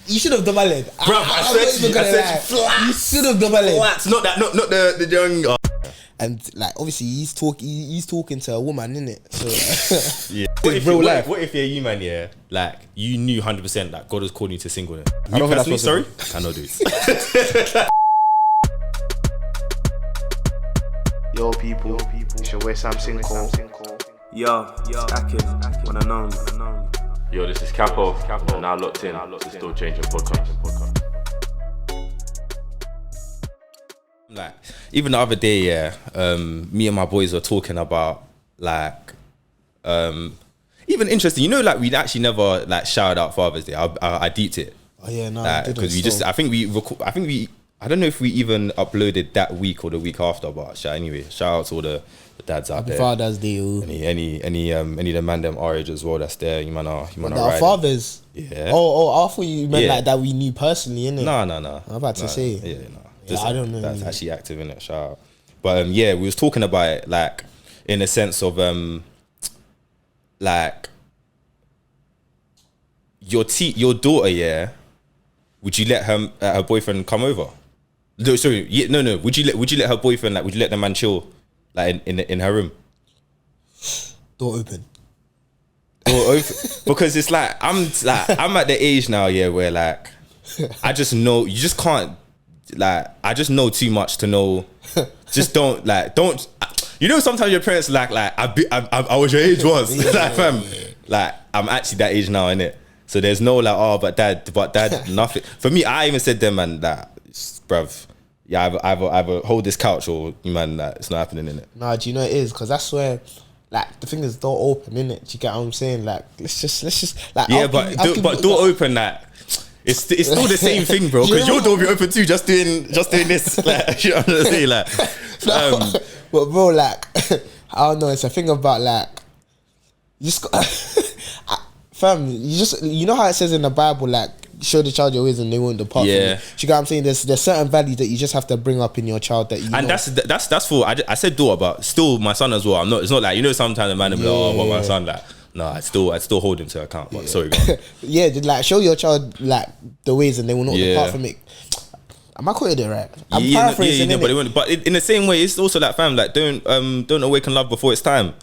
You should have double head. Bro, I said flat. You should have double head. Flats, not the young. And like obviously he's talking to a woman, innit? So Yeah. What if you man, yeah, like you knew 100% that God was calling you to singleness? I don't think that's sorry, possible. cannot do it. Yo people, it's your way Sam Sinko. Yo, Akin, when I know. Yo, this is Capo, and now locked in to Still Changing Podcast. Like, even the other day, yeah, me and my boys were talking about like, even interesting. You know, like we actually never like shouted out Father's Day. I deeped it. oh yeah, no, Because we just, I think we, I don't know if we even uploaded that week or the week after, but anyway, shout out to all the dads out there. Father's Day. Any of the man them our age as well that's there. You man are Our fathers. Yeah. Oh, I thought you meant like that we knew personally, innit? No. I'm about to say. Yeah, no. Yeah, I don't know. That's actually active in it. Shout out. But yeah, we was talking about it like in a sense of like your daughter, yeah. Would you let her boyfriend come over? No, sorry, yeah, no. Would you let her boyfriend would you let the man chill like in her room? Door open. Because it's like I'm at the age now, yeah, where like I just know you just can't. Like I just know too much to know. Just don't. You know, sometimes your parents like I was your age once. Like fam, like I'm actually that age now, innit? So there's no like, oh, but dad, nothing. For me, I even said them, man, that bruv, yeah, either hold this couch or you man, that it's not happening, innit? Nah, do you know it is? Because that's where, like, the thing is door open, innit? Do you get what I'm saying? Like, let's just like, yeah, but door open, like. It's still the same thing, bro. Because your door be open too, just doing this. Like, you know what I'm saying? Like, but bro, like, I don't know. It's a thing about like, you just got, fam. You know how it says in the Bible, like, show the child your ways and they won't depart. Yeah. From you. You get what I'm saying? There's certain values that you just have to bring up in your child that you. And know. that's for. I said daughter, but still my son as well. I'm not. It's not like, you know, sometimes a man will be like, oh, what my son like. No, I still hold him to account. But sorry, go yeah, like show your child like the ways, and they will not depart from it. Am I quoting it right? I'm paraphrasing it. But in the same way, it's also like fam, like don't awaken love before it's time.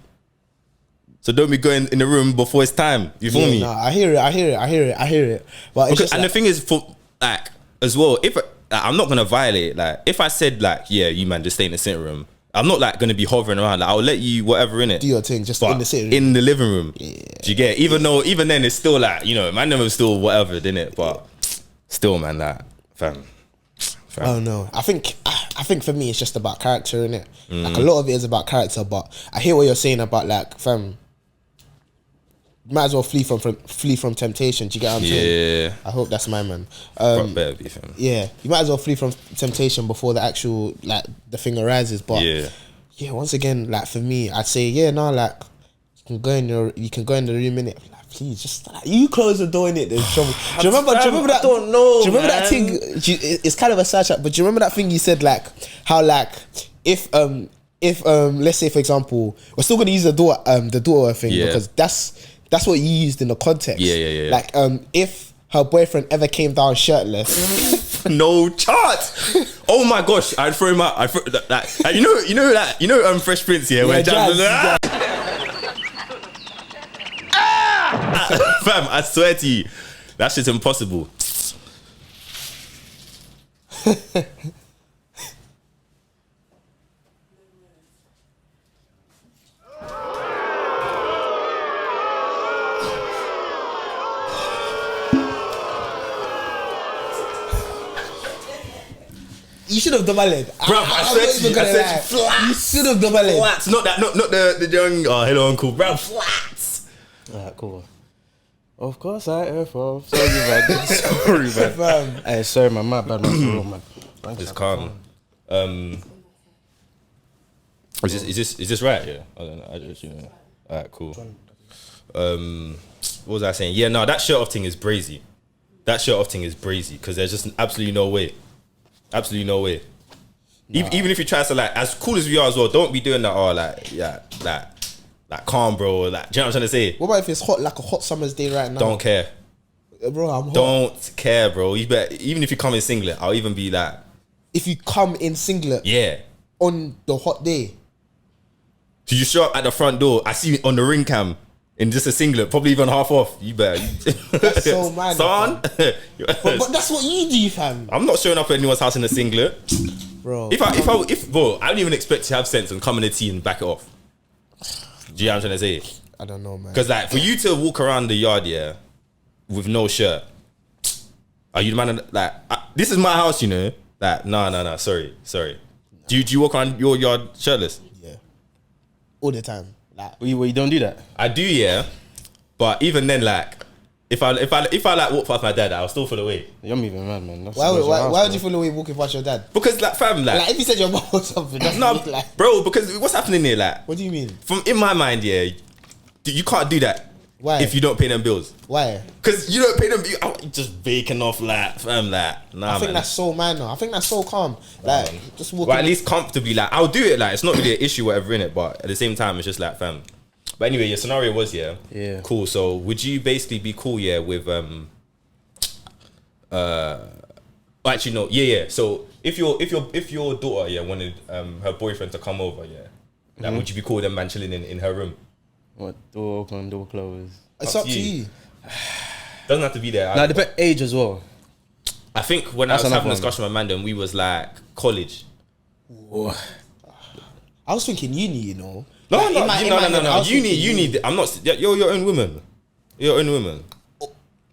So don't be going in the room before it's time. You feel me? No, I hear it. But it's just and the thing is, for like as well, if I'm not gonna violate, like if I said like, yeah, you man just stay in the sitting room. I'm not like gonna be hovering around. Like I'll let you whatever in it. Do your thing, just in the sitting room. In the living room. Yeah. Do you get it? Even then it's still like, you know, man them was still whatever, didn't it? But still, man, that fam. Oh no. I think for me it's just about character, innit? Like a lot of it is about character, but I hear what you're saying about like, fam, you might as well flee from temptation. Do you get what I'm saying? Yeah. I hope that's my man. Better be, fam. Yeah, you might as well flee from temptation before the actual like the thing arises. But yeah, once again, like for me, I'd say like you can go in the room, innit? Like, please, just like, you close the door, innit? There's trouble. Do you remember that? I don't know. Do you remember that thing? It's kind of a search up, but do you remember that thing you said, like how like if let's say for example, we're still gonna use the door thing because that's what you used in the context. Yeah. Like, if her boyfriend ever came down shirtless, no chance. Oh my gosh, I'd throw him out. You know, Fresh Prince, yeah, where Jazz fam, I swear to you, that shit's impossible. you should have double head. Bro, I said flats. You should have double head. Flats, not the young. Oh, hello, uncle. Bro, flats. Alright, cool. Of course I F off. Sorry, man. Sorry, man. Hey, sorry, man. My bad, man. Just calm. Is this right? Yeah. I don't know. I just, you know. Alright, cool. What was I saying? Yeah, no, that shirt off thing is brazy. Because there's just absolutely no way. Absolutely no way. Nah. Even if you try to like, as cool as we are as well, don't be doing that. Oh, like calm, bro. Like, do you know what I'm trying to say? What about if it's hot, like a hot summer's day right now? Don't care. Bro, I'm hot. Don't care, bro. You better, even if you come in singlet, I'll even be like, If you come in singlet yeah. on the hot day. So you show up at the front door, I see you on the ring cam in just a singlet, probably even half off. You better. That's so mad. Son. But that's what you do, fam. I'm not showing up at anyone's house in a singlet. Bro. Bro, I don't even expect to have sense and come in a tee and back it off. Do you know what I'm trying to say? I don't know, man. Because like for you to walk around the yard, yeah, with no shirt, are you the man? Like this is my house, you know. Like no. Sorry. Do you walk around your yard shirtless? Yeah. All the time. Like You don't do that. I do, yeah. But even then, like, if I like walk past my dad, I'll still feel away. You're moving mad, man. That's why house, would you feel away walking past your dad? Because like fam, like Like if you said your mom or something, that's no, like bro. Because what's happening here, like, what do you mean? from in my mind, yeah, you can't do that. Why? If you don't pay them bills. Why? Because you don't pay them. You just baking off, like, fam, like, nah, I think man. that's so minor. I think that's so calm. Like just walking. Well, at least comfortably, like, I'll do it. Like, it's not really an issue, whatever, in it. But at the same time, it's just like, fam. But anyway, your scenario was, yeah, cool. So would you basically be cool, yeah, with actually no, yeah. So if your daughter, yeah, wanted her boyfriend to come over, yeah, like, would you be cool with them man chilling in her room? What, door open, door closed? It's up to you. Doesn't have to be there. Nah, depend age as well. I think when I That's was having a another discussion with Amanda, and we was like college. I was thinking uni, you know. No, Like, in my head, I was thinking uni. I'm not. You're your own woman. You're your own woman.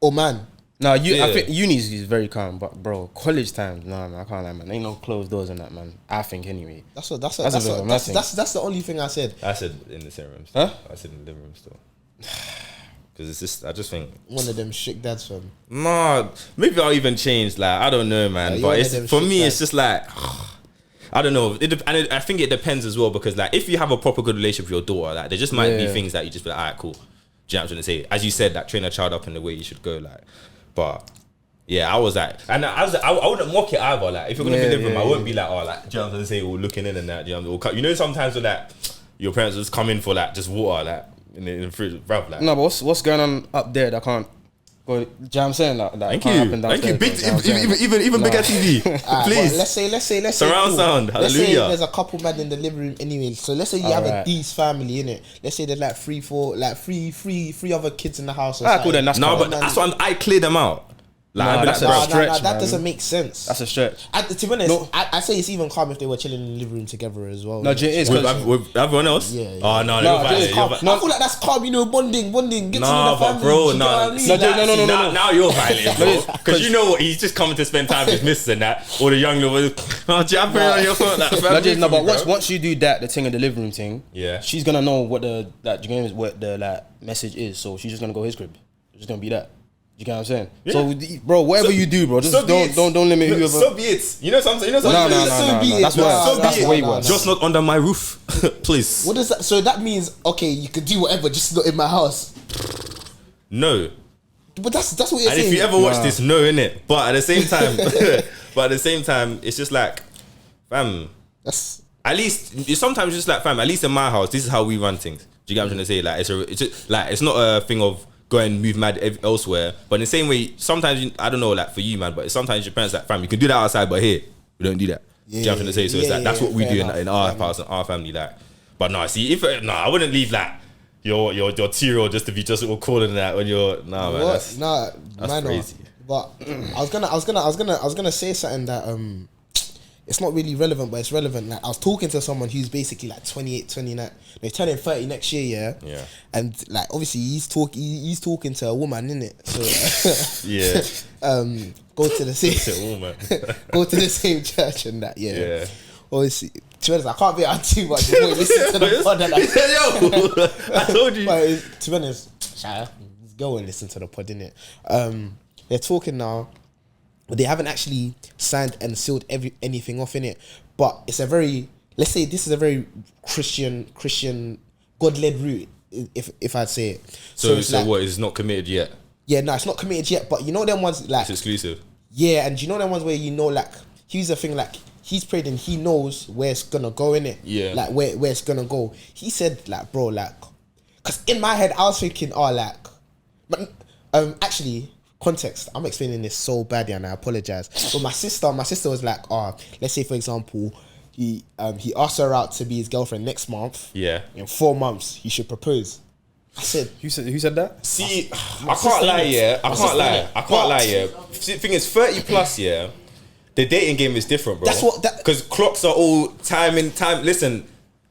Oh man. No, Yeah. I think uni is very calm, but bro, college time, nah, man, I can't lie, man. Ain't no closed doors in that, man. I think anyway. That's a bit of a mad thing. the only thing I said. I said in the same room. Still. Huh? I said in the living room still. Because it's just, I just think. One of them strict dads, fam. Nah, maybe I'll even change. Like, I don't know, man. Yeah, but you're one of them it's for shit me, dads. it's just like. I don't know. I think it depends as well, because like if you have a proper good relationship with your daughter, like there just might be things that you just be like, alright, cool. Do you know what I'm trying to say? As you said, like train a child up in the way you should go, like. But yeah, I was like, and I wouldn't mock it either. Like if you're gonna be living, I wouldn't be like, oh, like, do you know what I'm trying to say? Or looking in and that. Do you know sometimes when like your parents just come in for like just water, like in the fridge, bruv, like. No, but what's going on up there that can't go? Do you know what I'm saying? Like, Thank can't happen you. downstairs, Big, bro, you know what I'm saying? even bigger TV, Alright, please. but let's say Surround sound, Let's say hallelujah. there's a couple man in the living room anyway. So let's say you have a Alright. decent family, innit? Let's say there's like three other kids in the house. Or Ah, cool, something. then that's No, calm. but that's why I clear them out. Like, Nah, I'd be that's like, a bruv, stretch, that man. doesn't make sense. That's a stretch. To be honest, No. I say it's even calm if they were chilling in the living room together as well. No, it is with, 'cause- with everyone else. Yeah. Oh no, No, you're it is violent. Calm. You're I feel like that's calm, you know, bonding, get to know Nah, the but family. bro, do you know what I no, mean? see, Like, no. Now you're violent, bro. No, Because you know what? He's just coming to spend time with his missus and that, or the young little. Oh, jumping on your phone. No, but once you do that, the thing in the living room thing, Yeah. she's gonna know what what the like message is. So she's just gonna go his crib. It's just gonna be that. You get what I'm saying? Yeah. So, bro, whatever you do, bro, just don't limit whoever. So be it. You know something. No. That's way worse. Just not under my roof, please. What does that? So that means okay, you could do whatever, just not in my house. No. But that's what you're And saying. if you ever watch this, no, innit? But at the same time, it's just like, fam. That's At least sometimes it's just like, fam. At least in my house, this is how we run things. Do you get what I'm trying to say? Like it's just, like it's not a thing of go and move mad elsewhere. But in the same way, sometimes I don't know, like for you, man. But sometimes your parents like, fam, you can do that outside, but here we don't do that. Do you know what I'm trying to say? So it's like that's what we do in our house and our family. Like, but no, see, I wouldn't leave like your 2-year-old just to be just all calling that when you're man. what? That's Man, crazy. But I was gonna say something that it's not really relevant, but it's relevant. Like I was talking to someone who's basically like 28, 29. They're turning 30 next year, yeah. Yeah. And like obviously he's talking to a woman, innit? So Yeah. go to the same It's a woman. go to the same church and that, yeah. Yeah. Obviously, to be honest, I can't be out too much before you listen to the pod. And Yo, I told you. But to be honest, go and listen to the pod, innit? They're talking now. But they haven't actually signed and sealed anything off in it. But it's a very, let's say this is a very Christian God-led route, if I'd say it. So it's like, what is not committed yet? yeah, no, it's not committed yet. But you know them ones like, It's exclusive. yeah, and you know them ones where you know like, here's the thing, like he's prayed and he knows where it's gonna go in it. Yeah. Like where it's gonna go. He said like, bro, like, cause in my head I was thinking, oh, like, but actually, context. I'm explaining this so badly, and I apologize. But my sister was like, let's say for example, he asked her out to be his girlfriend next month. Yeah. In 4 months, he should propose. I said, who said that? See, I can't lie, yeah. I can't lie, yeah. See, the thing is, 30 plus, yeah. The dating game is different, bro. That's what because clocks are all time. Listen,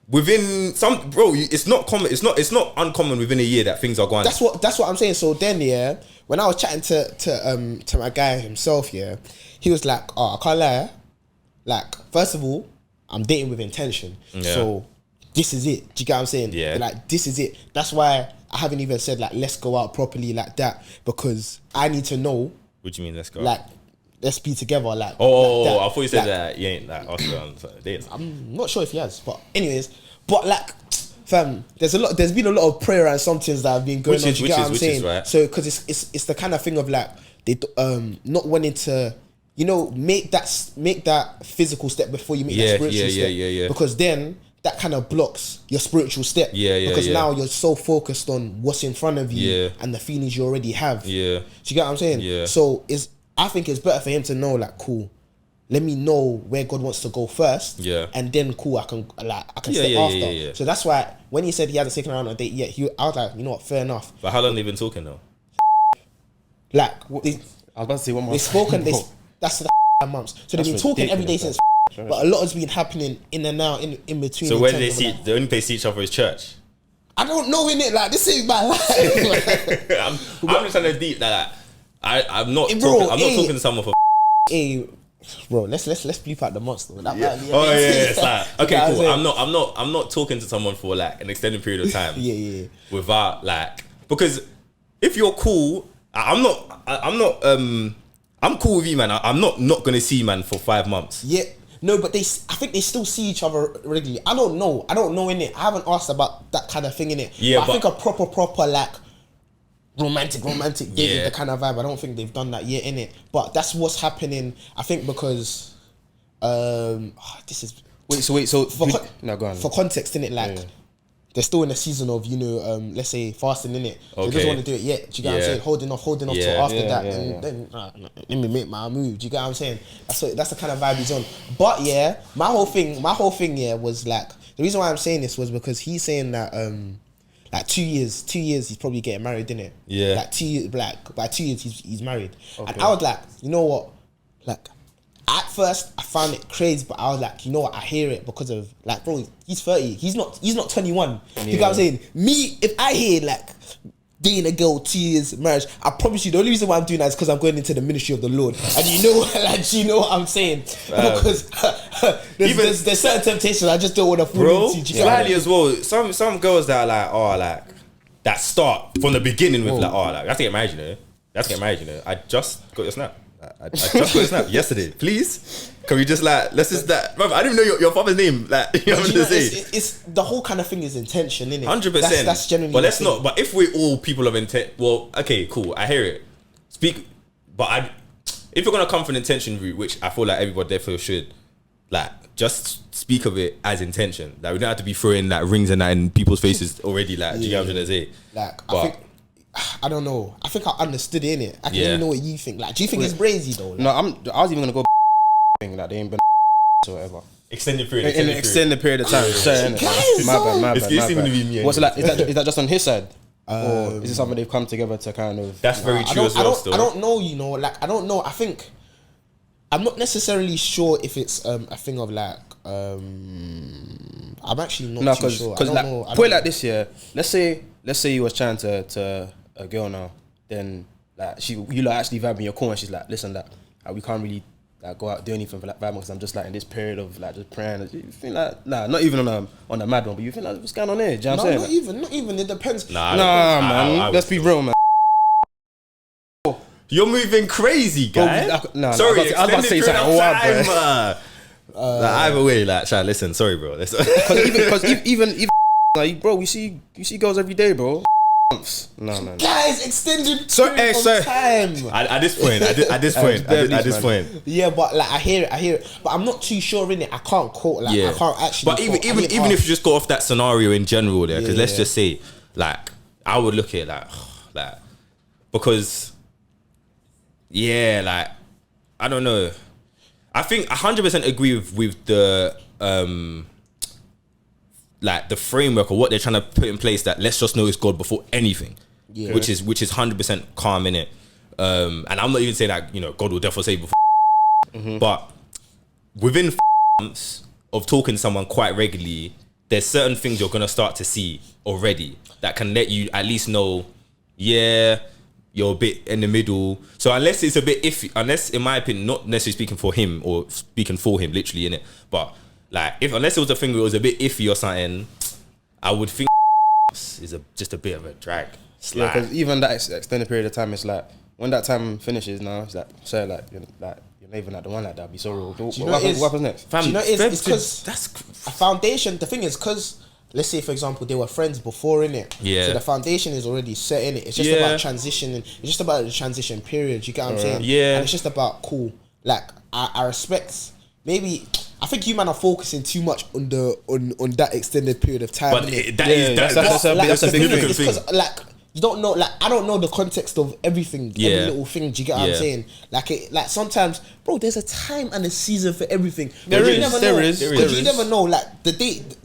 within some, bro, it's not common. It's not uncommon within a year that things are going. That's what I'm saying. So then, yeah, when I was chatting to my guy himself, yeah, he was like, I can't lie. Like, first of all, I'm dating with intention. Yeah. So this is it. Do you get what I'm saying? Yeah. Like, this is it. That's why I haven't even said like let's go out properly like that, because I need to know. What do you mean let's go? Like, let's be together. Like, I thought you said that you ain't like asked her on dates. I'm not sure if he has, but anyways, like, fam, there's been a lot of prayer and some things that have been going on. Do you get what I'm saying? Right. So because it's the kind of thing of like they not wanting to, you know, make that physical step before you make that spiritual step. Yeah. Because then that kind of blocks your spiritual step. Because now you're so focused on what's in front of you and the feelings you already have. Yeah. Do you get what I'm saying? Yeah. So I think it's better for him to know, like, cool, let me know where God wants to go first. Yeah. And then cool, I can step after. Yeah. So that's why when he said he hasn't taken her on a date yet, I was like, you know what, fair enough. But how long have they been talking though? Like, I was about to say 1 month. They've spoken, that's the months. So they've been talking every day since, but a lot has been happening in and out, in between. So where do they see? The only place they see each other is church. I don't know, innit? Like, this ain't my life. I'm just trying to deep that. I'm not talking to someone for. Hey, bro, let's bleep out the monster. It's like, okay, cool. I'm not talking to someone for like an extended period of time. Without like, because if you're cool, I'm cool with you, man. I'm not gonna see you, man, for 5 months. Yeah. No, but I think they still see each other regularly. I don't know innit. I haven't asked about that kind of thing innit. Yeah, but I think a proper like romantic dating, the kind of vibe. I don't think they've done that yet innit. But that's what's happening. I think because this is no, go on. For context innit, like they're still in a season of, you know, let's say fasting innit. So they doesn't want to do it yet. Do you get what I'm saying? Holding off till after that, and then let me make my move. Do you get what I'm saying? That's the kind of vibe he's on. But yeah, my whole thing was like, the reason why I'm saying this was because he's saying that like 2 years he's probably getting married, innit? Yeah. Like 2 years, like by 2 years he's married. Okay. And I was like, you know what? Like, at first I found it crazy, but I was like, you know what? I hear it because of like, bro, he's 30. He's not 21. Yeah. You know what I'm saying? Me, if I hear like dating a girl 2 years marriage, I promise you the only reason why I'm doing that is because I'm going into the ministry of the Lord. And you know, like, you know what I'm saying? Because there's certain temptations I just don't want to fall into. Slightly as well. Some girls that are like that start from the beginning with that's to get married, you know. I just got your snap. I just got your snap yesterday. Please, can we just like let's just that? Brother, I didn't even know your father's name. Like, you know what I'm saying? It's the whole kind of thing is intention, innit? 100%. That's generally. But let's not. But if we're all people of intent, well, okay, cool. I hear it. If you're gonna come from an intention route, which I feel like everybody therefore should, like, just speak of it as intention. Like, we don't have to be throwing like rings and that in people's faces already. Like, do you know what I'm trying to say? Like, I don't know. I think I understood it, innit? I can even know what you think. Like, do you think it's brazy though? Like, no, I was even gonna go thing like they ain't been or whatever. Extended period of time. Sorry, my bad. What's it like? Is that just on his side? Or is it something they've come together to kind of? That's very true as well. I don't know. You know, like, I don't know. I think I'm not necessarily sure if it's a thing of like. I'm actually not too sure. Because like, put it like this, yeah. Let's say you was chatting to a girl now, then like you like actually vibing your core, and she's like, listen, that we can't really like go out do anything for like 5 months because I'm just like in this period of like just praying. You think like not even on a mad one, but you think like what's going on here? Do you know what I'm saying? Not even. It depends. Nah, man. Let's be real, man. You're moving crazy, guy. Sorry, I was about to say something wild, bro. Either way, like, Shan, listen, sorry, bro. Because even like, bro, you see girls every day, bro. No. Guys, extended time. At this point. Yeah, but like I hear it. But I'm not too sure innit. I can't quote. Like, I can't actually. But even if you just go off that scenario in general, there, because let's just say, like, I would look at it like because yeah, like I don't know. I think 100% agree with the like the framework or what they're trying to put in place. That let's just know it's God before anything, which is 100% calm in it. And I'm not even saying that God will definitely say before, but within months of talking to someone quite regularly, there's certain things you're gonna start to see already that can let you at least know, yeah, you're a bit in the middle. So unless it's a bit iffy, unless in my opinion, not necessarily speaking for him or speaking for him, literally in it, but like unless it was a thing where it was a bit iffy or something, I would think is just a bit of a drag. Yeah, because even that extended period of time, it's like when that time finishes now, it's like say you're not even at the one like that. Be so real. What happens next? Do you know it's because that's a foundation. The thing is because let's say for example they were friends before, innit? Yeah. So the foundation is already set in it. It's just about transitioning. It's just about the transition period. You get what I'm saying? Yeah. And it's just about cool. Like I respect. Maybe I think you man are focusing too much on that extended period of time. But that's a big thing. Because like you don't know, like I don't know the context of everything, every little thing. Do you get what I'm saying? Like sometimes, bro, there's a time and a season for everything. There is. You never know. Like the date,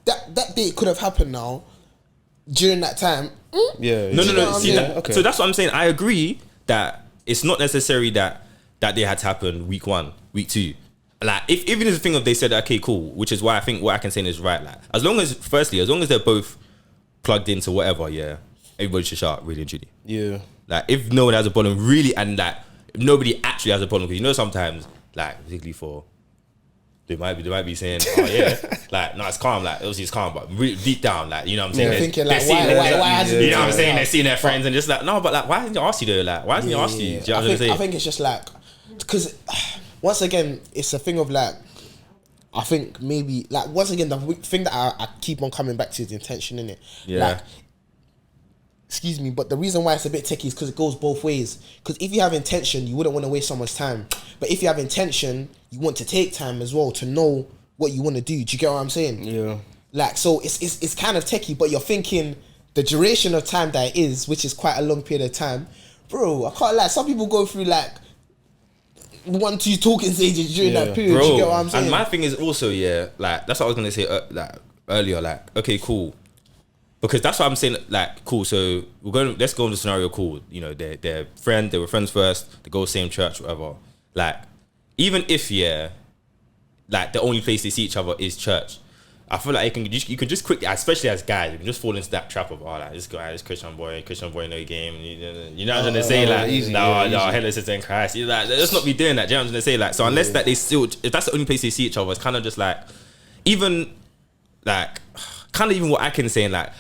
that date could have happened now during that time. Yeah. No. See, so that's what I'm saying. I agree that it's not necessary that they had to happen week 1, week 2. Like if even as a thing of they said okay cool, which is why I think what I can say is right. Like as long as they're both plugged into whatever, everybody should shout really and truly. Yeah. Like if no one has a problem really, and like if nobody actually has a problem, because sometimes like particularly for they might be saying oh yeah like no it's calm, like obviously it's calm, but really deep down like what I'm saying, they're thinking like why hasn't what I'm saying, they're seeing their friends and just like no, but like why hasn't he asked you though, like why hasn't he asked you? Do you know what I'm saying? I think it's just like because once again it's a thing of like I think maybe like once again the thing that I keep on coming back to is the intention in it. Like, excuse me, but the reason why it's a bit tricky is because it goes both ways. Because if you have intention, you wouldn't want to waste someone's time. But if you have intention, you want to take time as well to know what you want to do. Do you get what I'm saying? Yeah. Like, so it's kind of techie, but you're thinking the duration of time that it is, which is quite a long period of time. Bro, I can't lie. Some people go through like 1-2 talking stages during that period. Bro, do you get what I'm saying? And my thing is also, like, that's what I was going to say like earlier. Like, okay, cool. Because that's what I'm saying, like, cool, so let's go on the scenario, cool. They were friends first, they go same church, whatever. Like, even if, like, the only place they see each other is church, I feel like you can just quickly, especially as guys, you can just fall into that trap of, like, this guy, this Christian boy, no game. You know what I'm trying to say? Like, hello, sister in Christ. You're like, let's not be doing that. Do you know what I'm trying to say? Like, so unless that if that's the only place they see each other, it's kind of just like, even, like, kind of even what I can say, like,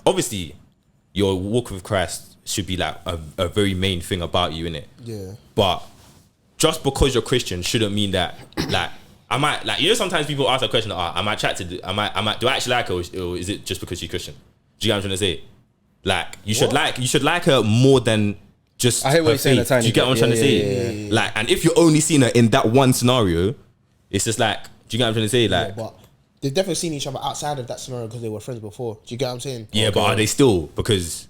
obviously, your walk with Christ should be like a very main thing about you, innit? Yeah. But just because you're Christian shouldn't mean that, like, I might, like, sometimes people ask a question, I might chat to, do I actually like her, or is it just because she's Christian? Do you get what I'm trying to say? Like, you should like her more than just I hear what you're saying. Do you get what I'm trying to say? Yeah. Like, and if you're only seeing her in that one scenario, it's just like, do you get what I'm trying to say? Like, but they've definitely seen each other outside of that scenario because they were friends before. Do you get what I'm saying? yeah, but are they still? Because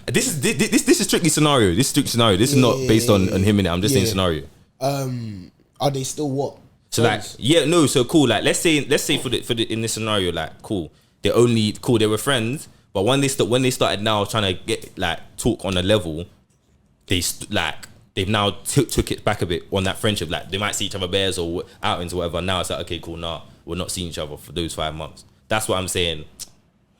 this is strictly scenario. This is strictly scenario. This is not based on him in it. I'm just saying scenario. Are they still what? So friends? Like, so cool. Like, let's say for the in this scenario, like, cool. They were friends, but when they started now trying to get like talk on a level, they've now took it back a bit on that friendship. Like, they might see each other bears or outings or whatever. Now it's like, okay, cool. Nah, we're not seeing each other for those 5 months. That's what I'm saying.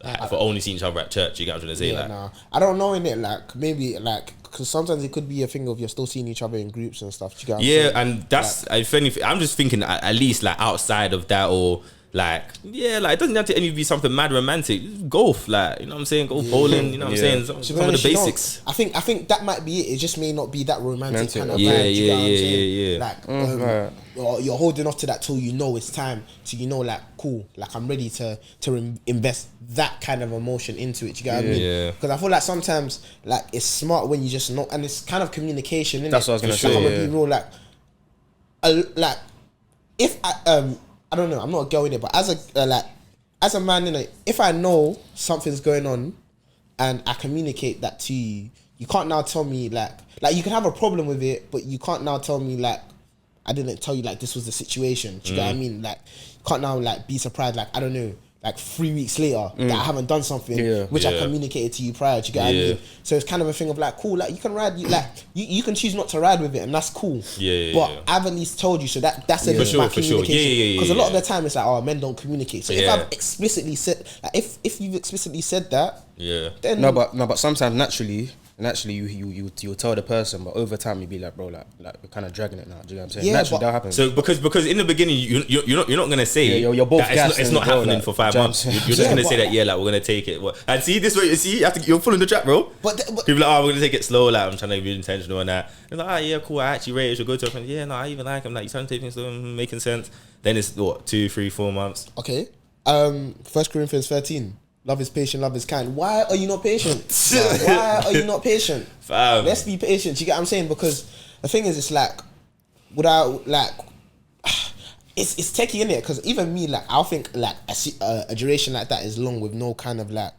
Like, for only seeing each other at church, you get what I'm trying to say? Yeah, nah. I don't know in it. Like, maybe like because sometimes it could be a thing of you're still seeing each other in groups and stuff. Do you get what I'm saying? And that's like, if anything, I'm just thinking at least like outside of that, or like, like, it doesn't have to only be something mad romantic. Golf, like, you know what I'm saying? Golf, bowling, you know what I'm saying? Some of the basics. I think that might be it. It just may not be that romantic kind of yeah, vibe. Like, you're holding off to that till you know it's time. Till you know, like, cool, like, I'm ready to invest that kind of emotion into it. You get what I mean? Yeah. Because I feel like sometimes, like, it's smart when you just know, and it's kind of communication, innit? That's what I was gonna say. I'm gonna be real, like, if I don't know, I'm not a girl in it, but as a man in it, if I know something's going on, and I communicate that to you, you can't now tell me like you can have a problem with it, but you can't now tell me like I didn't tell you like this was the situation. Do you get what I mean? Like you can't now like be surprised like I don't know. Like 3 weeks later, that I haven't done something which I communicated to you prior. Do you get what I mean? So it's kind of a thing of like, cool, like you can ride, you can choose not to ride with it, and that's cool. But I've at least told you, so that's a bit of my communication. Because a lot of the time it's like, oh, men don't communicate. So if I've explicitly said, like, if you've explicitly said that, then no, but sometimes naturally you tell the person, but over time you be like, bro, like we're kind of dragging it now. Do you know what I'm saying? Yeah, naturally that happens. So because in the beginning you're not gonna say you're both that it's not happening like, for 5 months. You're just gonna say that like we're gonna take it. And see this way, you're following the trap, bro. But people like, oh, we're gonna take it slow. Like I'm trying to be intentional and that. It's like, oh yeah, cool. I actually rate it. Should go to a friend. Yeah, no, I even like him. Like you trying to take things slow, making sense. Then it's what 2, 3, 4 months. Okay. 1 Corinthians 13. Love is patient, love is kind. Why are you not patient? Why are you not patient? Let's be patient. You get what I'm saying? Because the thing is, it's like, without like, it's techie, innit? Because even me, like, I'll think like a duration like that is long with no kind of like,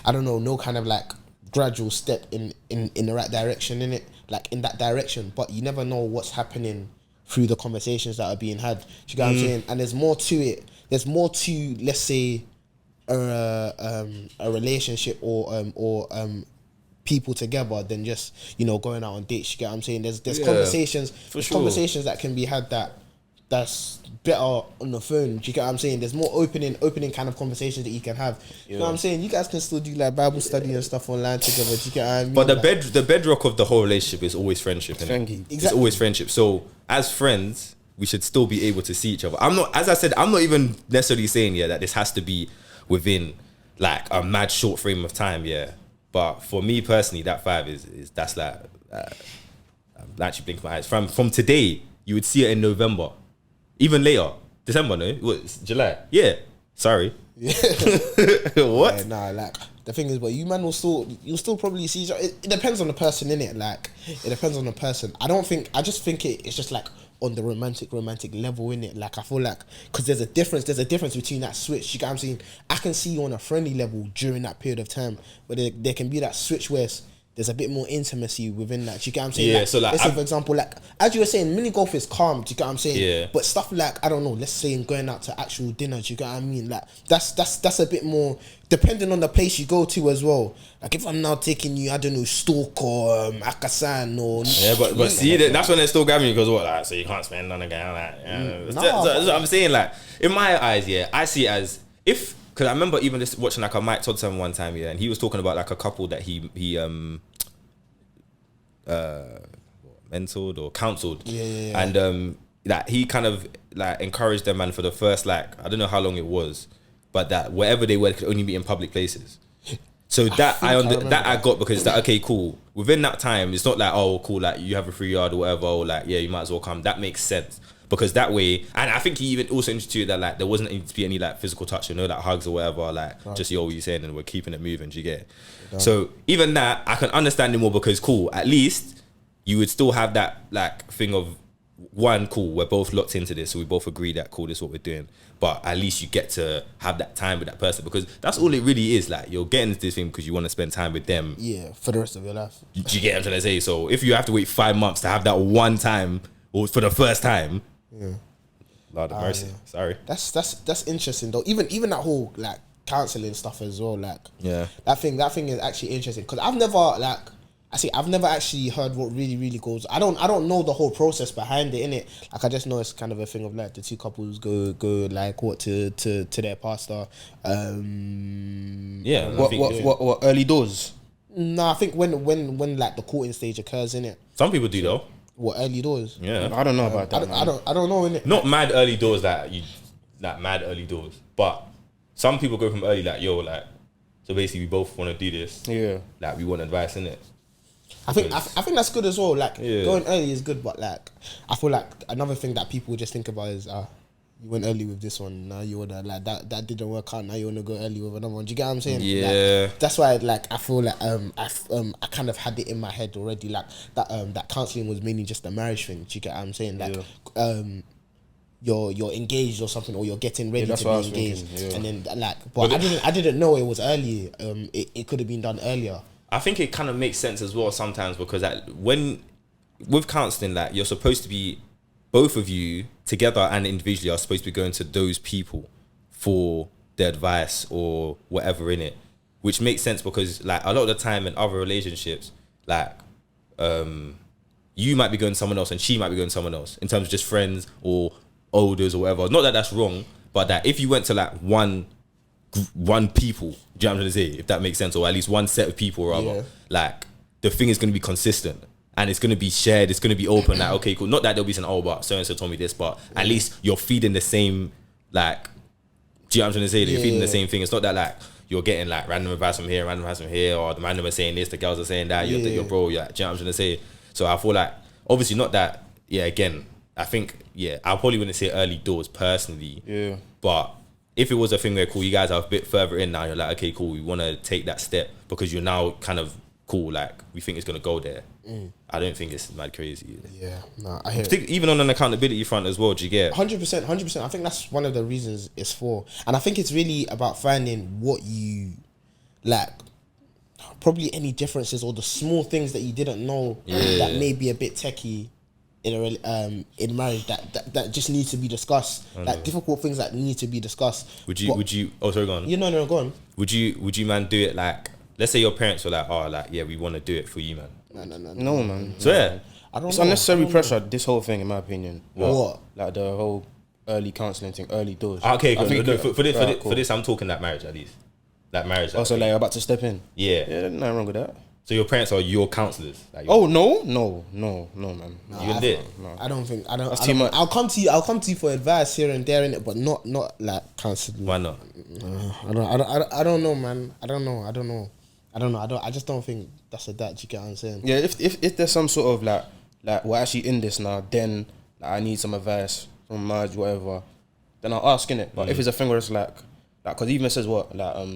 I don't know, no kind of like gradual step in the right direction, innit? Like in that direction. But you never know what's happening through the conversations that are being had. Do you get what I'm saying? And there's more to it. There's more to, let's say, a relationship or people together than just, you know, going out on dates. You get what I'm saying? There's conversations that can be had that's better on the phone. Do you get what I'm saying? There's more opening kind of conversations that you can have. You know what I'm saying? You guys can still do like Bible study and stuff online together. Do you get what I mean? But the bedrock of the whole relationship is always friendship. Exactly. It's always friendship. So as friends, we should still be able to see each other. I'm not even necessarily saying that this has to be within like a mad short frame of time, but for me personally, that 5 is that's like I'm actually blinking my eyes. From today, you would see it in November, even later, December. No, what, July? Yeah, sorry. What? Yeah, nah, like the thing is, but you man you'll still probably see each other. It depends on the person, innit? Like it depends on the person. I just think it's just like on the romantic level, innit? Like I feel like because there's a difference between that switch. You get what I'm saying? I can see you on a friendly level during that period of time, but there can be that switch where there's a bit more intimacy within that. You get what I'm saying? Yeah, like, so like, let's say for example, like as you were saying, mini golf is calm. Do you get what I'm saying? Yeah. But stuff like, I don't know, let's say going out to actual dinner. Do you get what I mean? Like that's a bit more depending on the place you go to as well. Like if I'm now taking you, I don't know, Stoke or Akasan or but see that's when they're still grabbing you because what? Like, so you can't spend on a guy like that's what I'm saying. Like in my eyes, I see it as because I remember even just watching like a Mike Todd one time, and he was talking about like a couple that he mentored or counseled, and that he kind of like encouraged them, man, for the first like I don't know how long it was, but that wherever they were could only be in public places. So that I got because that okay, cool. Within that time, it's not like, oh cool, like you have a free yard or whatever, or like you might as well come. That makes sense. Because that way, and I think he even also instituted that like there wasn't need to be any like physical touch, like hugs or whatever, like just what you're saying, and we're keeping it moving. Do you get it? So even that, I can understand it more because cool. At least you would still have that like thing of one, cool. We're both locked into this, so we both agree that cool, this is what we're doing. But at least you get to have that time with that person because that's all it really is. Like you're getting into this thing because you want to spend time with them. Yeah, for the rest of your life. Do you get what I'm trying to say? So if you have to wait 5 months to have that one time or for the first time. Yeah. Lord of mercy. Sorry. That's interesting though. Even that whole like counselling stuff as well. Like that thing is actually interesting because I've never actually heard what really goes. I don't know the whole process behind it, innit? Like I just know it's kind of a thing of like the two couples go like what to their pastor. What early doors? No, I think when like the courting stage occurs, innit? Some people do though. What, early doors? Yeah, I don't know about that. I don't know, innit? Not mad early doors mad early doors, but some people go from early like so basically we both want to do this. Yeah, like we want advice, innit? I think that's good as well. Like going early is good, but like I feel like another thing that people just think about is you went early with this one, now you wanna like that didn't work out, now you wanna go early with another one. Do you get what I'm saying? Yeah. Like, that's why like I feel like I kind of had it in my head already, like that counselling was mainly just a marriage thing. Do you get what I'm saying? Like you're engaged or something, or you're getting ready that's to what I be was engaged, thinking, and then like, but I didn't know it was early. It could have been done earlier. I think it kind of makes sense as well sometimes, because when with counselling, like, you're supposed to be, both of you together and individually are supposed to be going to those people for their advice or whatever in it, which makes sense because like a lot of the time in other relationships, like you might be going to someone else and she might be going to someone else in terms of just friends or elders or whatever. Not that that's wrong, but that if you went to like one people, do you know what I'm trying to say? If that makes sense, or at least one set of people or other, like the thing is going to be consistent and it's going to be shared. It's going to be open. Like, okay, cool. Not that there'll be some, oh, but so and so told me this, but at least you're feeding the same, like, do you know what I'm trying to say? You're feeding the same thing. It's not that like you're getting like random advice from here, random advice from here, or the random are saying this, the girls are saying that. You're bro. You're like, do you know what I'm trying to say? So I feel like, obviously not that. Yeah, again, I think I probably wouldn't say early doors personally. Yeah. But if it was a thing where cool, you guys are a bit further in now, you're like, okay, cool, we want to take that step because you're now kind of cool. Like we think it's gonna go there. I don't think it's mad crazy. Yeah, no, I hear it. Even on an accountability front as well. Do you get 100%? I think that's one of the reasons it's for, and I think it's really about finding what you like. Probably any differences or the small things that you didn't know that may be a bit techie in marriage that just need to be discussed. Like difficult things that need to be discussed. Would you? Oh, sorry, go on. No, go on. Would you man do it like? Let's say your parents were like, oh, like, yeah, we want to do it for you, man. No, man. So yeah, it's unnecessary pressure. This whole thing, in my opinion. What? Like the whole early counselling thing, early doors. Okay, for this, I'm talking like marriage at least. Like marriage. Like, so like you're about to step in. Yeah, there's nothing wrong with that. So your parents are your counsellors. Like no, man. You did? No. I don't think. That's too much. I'll come to you for advice here and there in it, but not like counselling. Why not? I don't know, man. I don't know. I just don't think that's a that. You get what I'm saying? Yeah. If there's some sort of like we're actually in this now, then like, I need some advice from Marge, whatever. Then I'll ask innit. But if it's a thing where it's like, because even says what like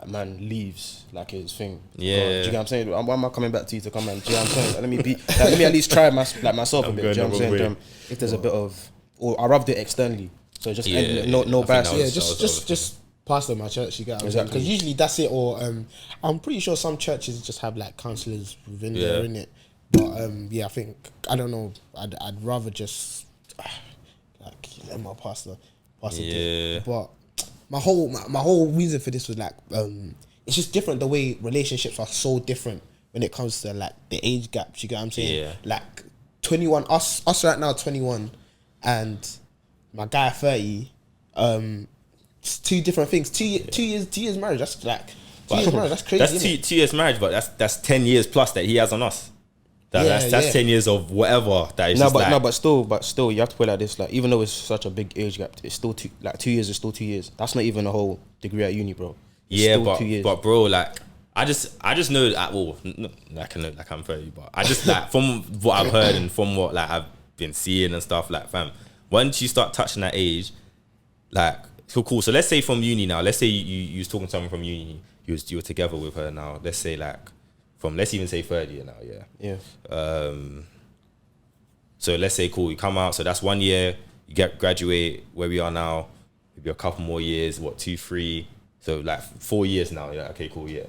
man leaves like his thing. Yeah. Do you get what I'm saying? Why am I coming back to you to come and do you know what I'm saying? Like, let me at least try myself a bit. Do you know what I'm saying? If there's a bit of, or I rubbed it externally, so just no bias. Yeah, just pastor my church. You get what I'm saying? Because usually that's it. Or I'm pretty sure some churches just have like counsellors within there, innit? But I think I don't know. I'd rather just like let my pastor do it. But my whole reason for this was like it's just different. The way relationships are so different when it comes to like the age gaps. You get what I'm saying? Yeah. Like 21, us right now 21, and my guy 30. It's two different things. Two years marriage. That's like 2 years marriage. That's crazy. That's 2 years marriage, but that's 10 years plus that he has on us. That's 10 years of whatever that is. But still, you have to put it like this. Like, even though it's such a big age gap, it's still 2 years. Is still 2 years. That's not even a whole degree at uni, bro. It's 2 years. But bro, like I just know that. Well, like I'm 30, but I just like from what I've heard and from what like I've been seeing and stuff. Like, fam, once you start touching that age, like. So cool. So let's say from uni now. Let's say you was talking to someone from uni. You were together with her now. Let's say like let's even say 3rd year now. Yeah. So let's say cool. You come out. So that's 1 year. You graduate where we are now. Maybe a couple more years. 2, 3. So like 4 years now. Yeah. Okay. Cool. Yeah.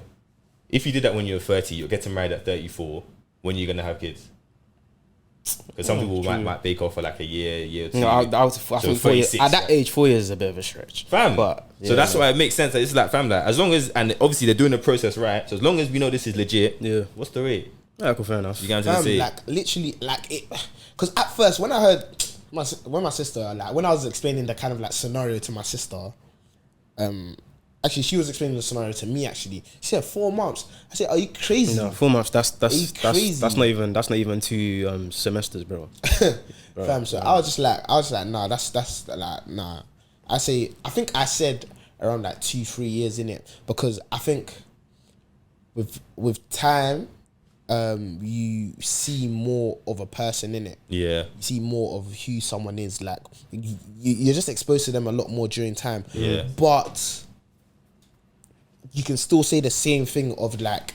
If you did that when you were 30, you're getting married at 34. When are you gonna have kids? Because some people might bake off for like a year or 2. I think 4 years. At that age, 4 years is a bit of a stretch. Fam. So that's why it makes sense. That it's like, fam, like, as long as, and obviously they're doing the process right, so as long as we know this is legit, what's the rate? Yeah, cool, fair enough. You guys say like literally like it, because at first when I heard my sister, like when I was explaining the kind of like scenario to my sister, actually she was explaining the scenario to me. Actually, she said 4 months. I said, "Are you crazy?" No, 4 months. That's not even 2 semesters, bro. Fam, so I was just like, nah, that's like, nah. I think I said around like 2-3 years in it, because I think with time, you see more of a person in it. Yeah, you see more of who someone is. Like you're just exposed to them a lot more during time. Yeah, but you can still say the same thing of like,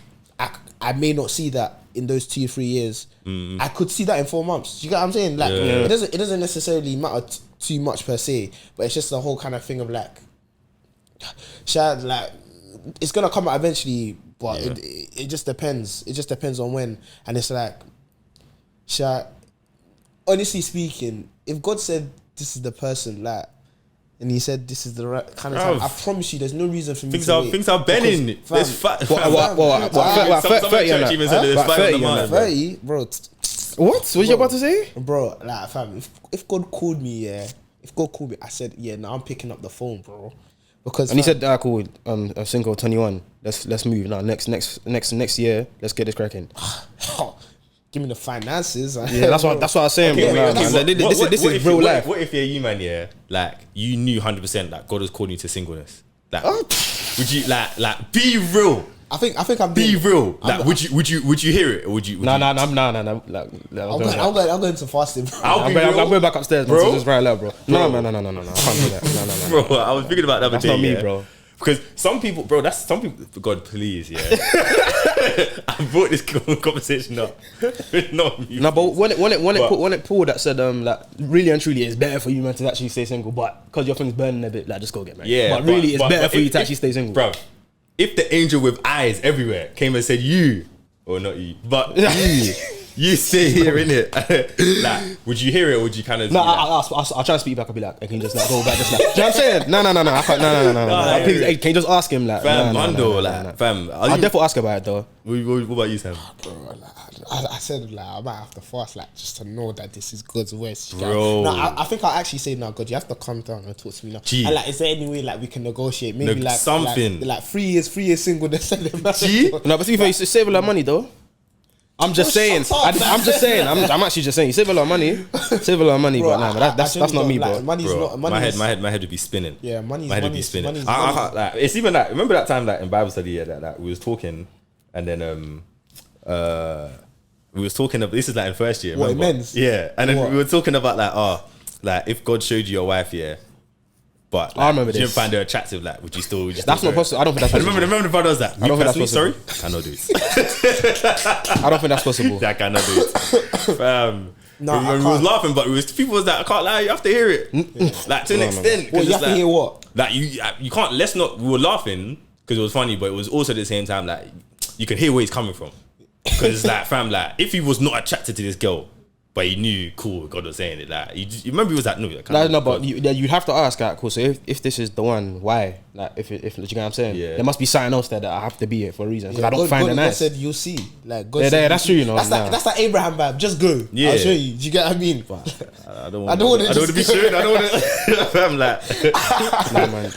I may not see that in those 2-3 years. I could see that in 4 months. You get what I'm saying? Like it doesn't necessarily matter too much per se, but it's just the whole kind of thing of like, like it's gonna come out eventually, but it just depends. It just depends on when, and it's like, honestly speaking, if God said this is the person, like, and He said this is the right kind of time, I promise you, there's no reason for me to wait. Things are bending. There's fat. 30, bro. What you about to say, bro? Like, fam, if God called me, if God called me, I said, now I'm picking up the phone, bro. Because and He said, cool, single 21. Let's move now. Next year, let's get this cracking. Give me the finances. Yeah, that's what I was saying, bro. This is real life. What if you, man? Yeah, like you knew 100% that God was calling you to singleness. Like, would you like be real? I think I'm be real. Like, would you hear it? Or would you? No. I'm going to fasting. Bro. I'm going back upstairs, bro. Just right loud, bro. No. I can't do that. No. Bro, I was thinking about the other day. That's not me, bro. Because some people, God, please, yeah. I brought this conversation up. Not you. No, but when it pulled that said like really and truly it's better for you man to actually stay single, but because your thing's burning a bit, like just go get married. Yeah, but really it's better for you to actually stay single, bro. If the angel with eyes everywhere came and said you, or not you, but you stay here, innit? Like, would you hear it or would you kind of? No, I'll try to speak back. I'll be like, can you just like go back? Just like, do you know what I'm saying? No. No. Please, hey, can you just ask him like? Fam, fam. I'll definitely ask about it though. What about you, Sam? Bro, I said like I might have to fast like just to know that this is God's ways. Bro. No, I think I'll actually say no, God, you have to come down and talk to me now. And like, is there any way like we can negotiate? Maybe like something. Like 3 years single. Then send them back. No, but to be fair, you save a lot of money though. I'm just saying. I'm just saying. I'm actually just saying. You save a lot of money. Bro, but nah, that's not me, bro. Money's not. My head would be spinning. Yeah, my head would be spinning. Like, it's even like, remember that time like in Bible study that we was talking, and then we was talking about, this is like in first year. What, men's? Yeah, and then we were talking about like if God showed you your wife, but like, I remember you didn't this. find her attractive, like would you still? That's not possible. I don't think that's possible. Remember the brother was like, I don't think that's sorry, possible. I know, dude. I don't think that's possible. That cannot do it. No, we was laughing, but people was like, I can't lie, you have to hear it. Like to an extent. Well, you have to hear what? Like you can't. Let's not. We were laughing because it was funny, but it was also at the same time like you can hear where he's coming from. Because it's like, fam, like if he was not attracted to this girl, but he knew, cool, God was saying it. Like you remember he was like, no, but you have to ask, like, cool. So if this is the one, why? Like if you know what I'm saying, there must be something else there that I have to be here for a reason. I don't find it nice. God said you'll see. Like God said, that's true. You know, that's like Abraham, vibe. Just go. Yeah. I'll show you. Do you get what I mean? I don't want to be sure. I don't want to. I'm like, nah, man.